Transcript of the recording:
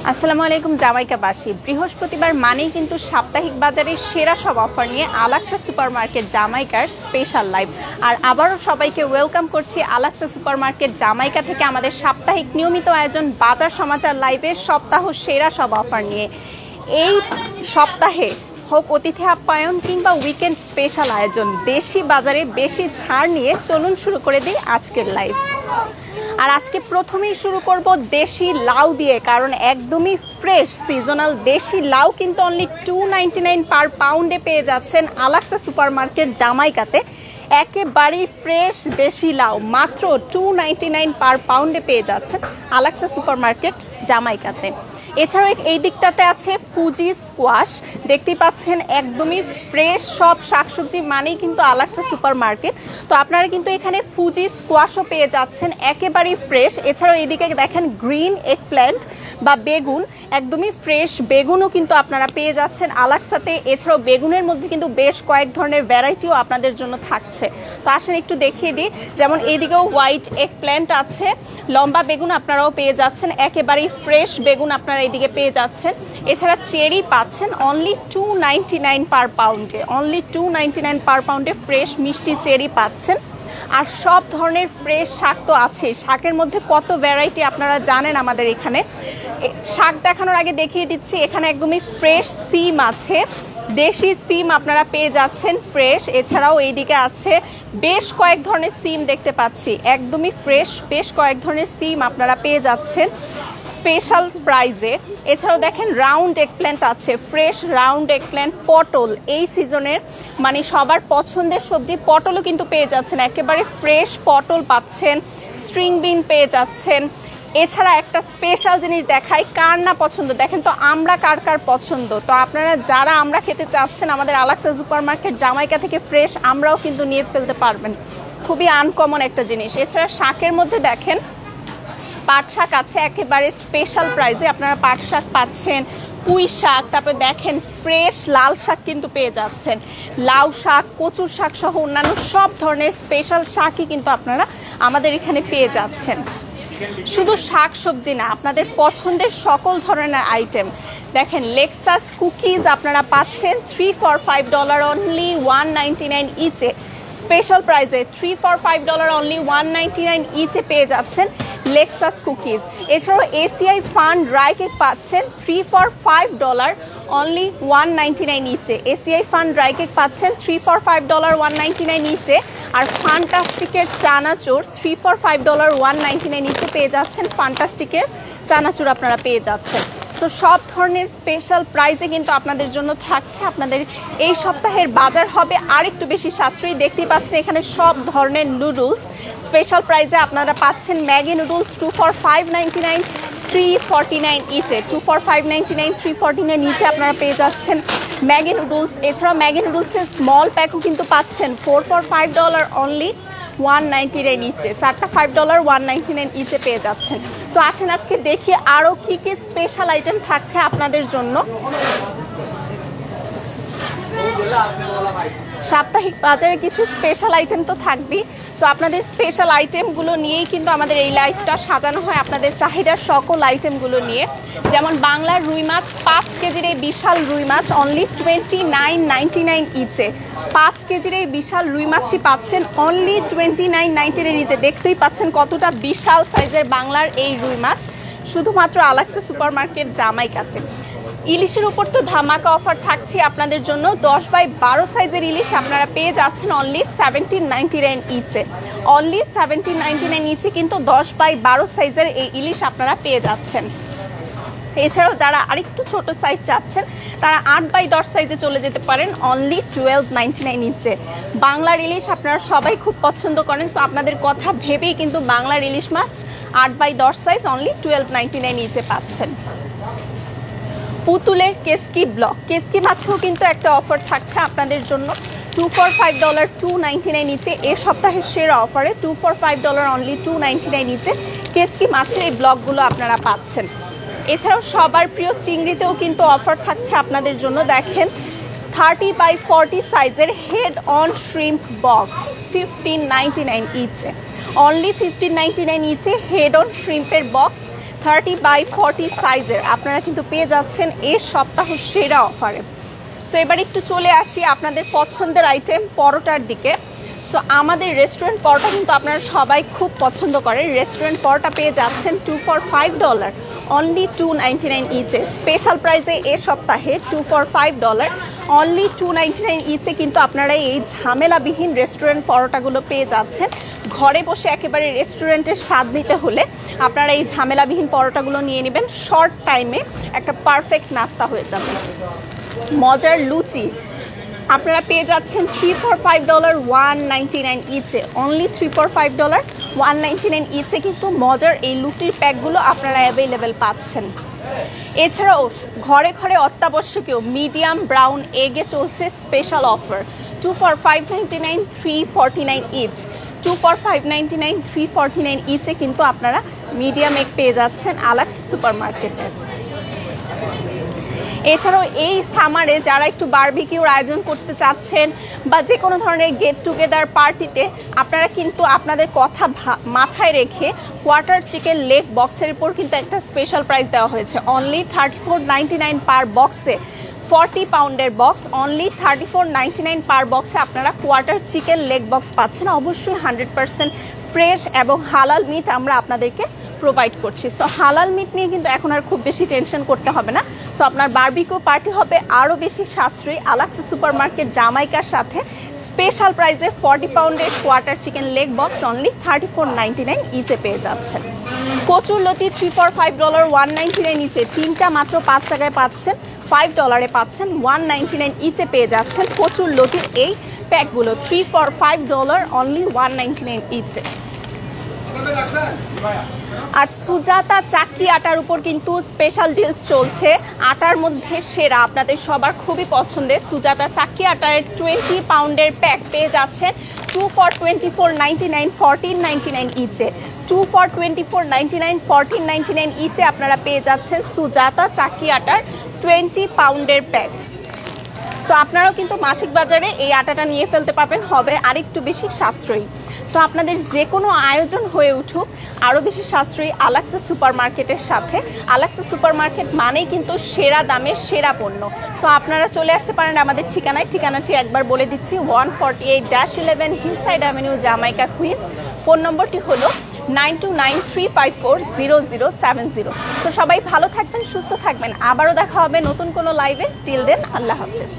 আসসালামু আলাইকুম জামাইকাবাসী। বৃহস্পতিবার মানেই কিন্তু সাপ্তাহিক বাজারের সেরা সব অফার নিয়ে আলাক্সা সুপারমার্কেট জামাইকার স্পেশাল লাইভ। আর আবারও সবাইকে ওয়েলকাম করছি আলাক্সা সুপারমার্কেট জামাইকা থেকে আমাদের সাপ্তাহিক নিয়মিত আয়োজন বাজার সমাচার লাইভে সপ্তাহ সেরা সব অফার নিয়ে। এই সপ্তাহে হোক অতিথি আপ্যায়ন কিংবা উইকেন্ড স্পেশাল আয়োজন, দেশি বাজারে বেশি ছাড় নিয়ে চলুন শুরু করে দিই আজকের লাইভ। আর আজকে প্রথমেই শুরু করব দেশি লাউ দিয়ে, কারণ একদমই ফ্রেশ সিজনাল দেশি লাউ কিন্তু অনলি $2.99 পার পাউন্ডে পেয়ে যাচ্ছেন আলাক্সা সুপারমার্কেট জামাইকাতে। একেবারেই ফ্রেশ দেশি লাউ মাত্র $2.99 পার পাউন্ডে পেয়ে যাচ্ছেন আলাক্সা সুপারমার্কেট জামাইকাতে। এছাড়াও এই দিকটাতে আছে ফুজি স্কোয়াশ, দেখতেই পাচ্ছেন একদমই ফ্রেশ সব শাকসবজি মানেই কিন্তু আলাক্সা সুপারমার্কেট। তো আপনারা কিন্তু এখানে ফুজি স্কোয়াশও পেয়ে যাচ্ছেন একেবারেই ফ্রেশ। এছাড়াও এইদিকে দেখেন গ্রিন এগ প্ল্যান্ট বা বেগুন, একদমই ফ্রেশ বেগুনও কিন্তু আপনারা পেয়ে যাচ্ছেন আলাক্সাতে। এছাড়াও বেগুনের মধ্যে কিন্তু বেশ কয়েক ধরনের ভ্যারাইটিও আপনাদের জন্য থাকছে। তো আসেন একটু দেখিয়ে দিই, যেমন এইদিকেও হোয়াইট এগ প্ল্যান্ট আছে, লম্বা বেগুন আপনারাও পেয়ে যাচ্ছেন, একেবারেই ফ্রেশ বেগুন আপনারা এইদিকে পেয়ে যাচ্ছেন। এছাড়া চেরি পাচ্ছেন অনলি $2.99 পার পাউন্ডে, অনলি $2.99 পার পাউন্ডে ফ্রেশ মিষ্টি চেরি পাচ্ছেন। আর সব ধরনের ফ্রেশ শাক তো আছে, শাকের মধ্যে কত ভ্যারাইটি আপনারা জানেন আমাদের এখানে। শাক দেখানোর আগে দেখিয়ে দিচ্ছি, এখানে একদমই ফ্রেশ সিম আছে, দেশি সিম আপনারা পেয়ে যাচ্ছেন ফ্রেশ। এছাড়াও এইদিকে আছে বেশ কয়েক ধরনের সিম দেখতে পাচ্ছি, একদমই ফ্রেশ বেশ কয়েক ধরনের সিম আপনারা পেয়ে যাচ্ছেন স্পেশাল প্রাইজে। এছাড়াও দেখেন রাউন্ড এগ প্ল্যান্ট আছে, ফ্রেশ রাউন্ড এগ প্ল্যান্ট। পটল এই সিজনের মানে সবার পছন্দের সবজি, পটলও কিন্তু পেয়ে যাচ্ছেন, একেবারে ফ্রেশ পটল পাচ্ছেন, স্ট্রিং বিন পেয়ে যাচ্ছেন। এছাড়া একটা স্পেশাল জিনিস দেখাই, কার না পছন্দ, দেখেন তো আমরা কার কার পছন্দ। তো আপনারা যারা আমরা খেতে চাচ্ছেন আমাদের আলাক্সা সুপারমার্কেট জামাইকা থেকে ফ্রেশ আমরাও কিন্তু নিয়ে ফেলতে পারবেন, খুবই আনকমন একটা জিনিস। এছাড়া শাকের মধ্যে দেখেন পাট শাক আছে একেবারে স্পেশাল প্রাইসে, আপনারা পাট শাক পাচ্ছেন, পুঁই শাক, তারপরে দেখেন ফ্রেশ লাল শাক কিন্তু পেয়ে যাচ্ছেন, লাউ শাক, কচুর শাক সহ অন্যান্য সব ধরনের স্পেশাল শাকই কিন্তু আপনারা আমাদের এখানে পেয়ে যাচ্ছেন। শুধু শাক সবজি না, আপনাদের পছন্দের সকল ধরনের আইটেম। দেখেন লেক্সাস কুকিজ আপনারা পাচ্ছেন 3 for $5 অনলি $1.99 ইচে, স্পেশাল প্রাইসে 3 for $5 অনলি $1.99 ইচে পেয়ে যাচ্ছেন লেক্সাস কুকিজ। এছাড়াও এসিআই ফান ড্রাই কেক পাচ্ছেন 3 for $5 অনলি $1.99 ইচে, এসিআই ফান ড্রাই কেক পাচ্ছেন 3 for $5 $1.99 ইচে। আর ফান্টাস্টিকের চানাচুর 3 for $5 $1.99 ইচে পেয়ে যাচ্ছেন, ফান্টাস্টিকের চানাচুর আপনারা পেয়ে যাচ্ছেন। তো সব ধরনের স্পেশাল প্রাইজে কিন্তু আপনাদের জন্য থাকছে। আপনাদের এই সপ্তাহের বাজার হবে আর একটু বেশি সাশ্রয়ী, দেখতেই পাচ্ছেন এখানে সব ধরনের নুডলস স্পেশাল প্রাইজে আপনারা পাচ্ছেন। ম্যাগি নুডলস 2 for $5.99 $3.49 ইচে, 2 for $5.99 $3.49 ইচে আপনারা পেয়ে যাচ্ছেন ম্যাগি নুডলস। এছাড়াও ম্যাগি নুডলসের স্মল প্যাকও কিন্তু পাচ্ছেন 4 for $5 অনলি $1.99 ইচে, 4টা $5 $1.99 ইচে পেয়ে যাচ্ছেন। তো আসেন আজকে দেখি আরও কি কি স্পেশাল আইটেম থাকছে আপনাদের জন্য। সাপ্তাহিক বাজারে কিছু স্পেশাল আইটেম তো থাকবেই, তো আপনাদের স্পেশাল আইটেমগুলো নিয়েই কিন্তু আমাদের এই লাইভটা সাজানো হয়, আপনাদের চাহিদার সকল আইটেমগুলো নিয়ে। যেমন বাংলার রুই মাছ 5 কেজির এই বিশাল রুই মাছ অনলি $29.99 ইচে, 5 কেজির এই বিশাল রুই মাছটি পাচ্ছেন অনলি $29.99 ইচে। দেখতেই পাচ্ছেন কতটা বিশাল সাইজের বাংলার এই রুই মাছ, শুধুমাত্র আলাক্সা সুপারমার্কেট জামাইকাতে। ইলিশের উপর তো ধামাকা অফার থাকছে আপনাদের জন্য, 10x12 সাইজের ইলিশ আপনারা পেয়ে যাচ্ছেন অনলি $17.99 ইচে, অনলি $17.99 ইচে কিন্তু 10x12 সাইজের এই ইলিশ আপনারা পেয়ে যাচ্ছেন। এছাড়াও যারা আরেকটু ছোট সাইজ চাচ্ছেন তারা 8x10 সাইজে চলে যেতে পারেন অনলি $12.99 ইচে। বাংলার ইলিশ আপনারা সবাই খুব পছন্দ করেন, তো আপনাদের কথা ভেবেই কিন্তু বাংলার ইলিশ মাছ 8x10 সাইজ অনলি $12.99 ইচে পাচ্ছেন। পুতুলের কেসকি ব্লক, কেসকি মাছেও কিন্তু একটা অফার থাকছে আপনাদের জন্য 2 for $5 $2.99 ইচে। এ সপ্তাহের সেরা অফারে 2 for $5 অনলি $2.99 ইচে কেসকি মাছের এই ব্লকগুলো আপনারা পাচ্ছেন। এছাড়াও সবার প্রিয় চিংড়িতেও কিন্তু অফার থাকছে আপনাদের জন্য। দেখেন 30x40 সাইজের হেড অন শ্রিম্প বক্স $15.99 ইচে, অনলি $15.99 ইচে হেড অন শ্রিম্পের বক্স 30x40 সাইজের আপনারা কিন্তু পেয়ে যাচ্ছেন এই সপ্তাহ সেরা অফারে। সো এবার একটু চলে আসি আপনাদের পছন্দের আইটেম পরোটার দিকে। সো আমাদের রেস্টুরেন্ট পরোটা কিন্তু আপনারা সবাই খুব পছন্দ করেন। রেস্টুরেন্ট পরোটা পেয়ে যাচ্ছেন 2 for $5, অনলি $2.99 ইচে। স্পেশাল প্রাইসে এ সপ্তাহে 2 for $5, অনলি $2.99 ইচে কিন্তু আপনারা এই ঝামেলাবিহীন রেস্টুরেন্ট পরোটাগুলো পেয়ে যাচ্ছেন। ঘরে বসে একেবারে রেস্টুরেন্টের স্বাদ নিতে হলে আপনারা এই ঝামেলাবিহীন পরোটাগুলো নিয়ে নেবেন, শর্ট টাইমে একটা পারফেক্ট নাস্তা হয়ে যাবে। মজার লুচি আপনারা পেয়ে যাচ্ছেন 3 for $5, $1.99 ইচে, অনলি 3 for $5, $1.99 ইচে কিন্তু মজার এই লুচির প্যাকগুলো আপনারা অ্যাভেলেবেল পাচ্ছেন। এছাড়াও ঘরে ঘরে অত্যাবশ্যকীয় মিডিয়াম ব্রাউন এগে চলছে special offer, 2 for $5.99, $3.49 each. 2 for $5.99, $3.49 ইচে কিন্তু আপনারা মিডিয়াম এগ পেয়ে যাচ্ছেন আলাক্সা সুপার মার্কেটে। এছাড়াও এই সামারে যারা একটু বারবিকিউর আয়োজন করতে চাচ্ছেন বা যে কোনো ধরনের গেট টুগেদার পার্টিতে আপনারা কিন্তু আপনাদের কথা মাথায় রেখে কোয়ার্টার চিকেন লেগ বক্সের উপর কিন্তু একটা স্পেশাল প্রাইস দেওয়া হয়েছে, অনলি $34.99 পার বক্সে। 40 পাউন্ডের বক্স, অনলি $34.99 পার বক্সে আপনারা কোয়ার্টার চিকেন লেগ বক্স পাচ্ছেন। অবশ্যই 100% ফ্রেশ এবং হালাল মিট আমরা আপনাদেরকে প্রোভাইড করছি। সো হালাল মিট নিয়ে কিন্তু এখন আর খুব বেশি টেনশন করতে হবে না। সো আপনার বারবিকিউ পার্টি হবে আরও বেশি সাশ্রয়ী আলাক্সা সুপার মার্কেট জামাইকার সাথে। স্পেশাল প্রাইসে 40 পাউন্ডের quarter chicken leg box only $34.99 ইচে পেয়ে যাচ্ছেন। কচুর লতি 3 for $5, $1.99 ইচে, তিনটা মাত্র 5 টাকায় পাচ্ছেন, $5 পাচ্ছেন, $1.99 ইচে পেয়ে যাচ্ছেন কচুর লতির এই প্যাকগুলো, 3 for $5, অনলি $1.99 ইচে। আর সুজাতা চাকি আটার উপর কিন্তু স্পেশাল ডিলস চলছে, আটার মধ্যে সেরা আপনাদের সবার খুবই পছন্দের সুজাতা চাকি আটার 20 পাউন্ডের প্যাক পেয়ে যাচ্ছেন 2 for $24.99, $14.99 ইচে। 2 for $24.99, $14.99 ইচে আপনারা পেয়ে যাচ্ছেন সুজাতা চাকি আটার 20 পাউন্ডের প্যাক। সো আপনারাও কিন্তু মাসিক বাজারে এই আটাটা নিয়ে ফেলতে পারবেন, হবে আরেকটু বেশি সাশ্রয়ী। তো আপনাদের যে কোনো আয়োজন হয়ে উঠুক আরও বেশি সাশ্রয়ী আলাক্সা সুপার মার্কেটের সাথে। আলাক্সা সুপার মার্কেট মানেই কিন্তু সেরা দামে সেরা পণ্য। সো আপনারা চলে আসতে পারেন আমাদের ঠিকানায়। ঠিকানাটি একবার বলে দিচ্ছি, 148-11 Hillside Avenue, Jamaica, Queens. Phone নম্বরটি হলো 9293540070। তো সবাই ভালো থাকবেন, সুস্থ থাকবেন, আবারও দেখা হবে নতুন কোনো লাইভে। টিল দেন, আল্লাহ হাফেজ।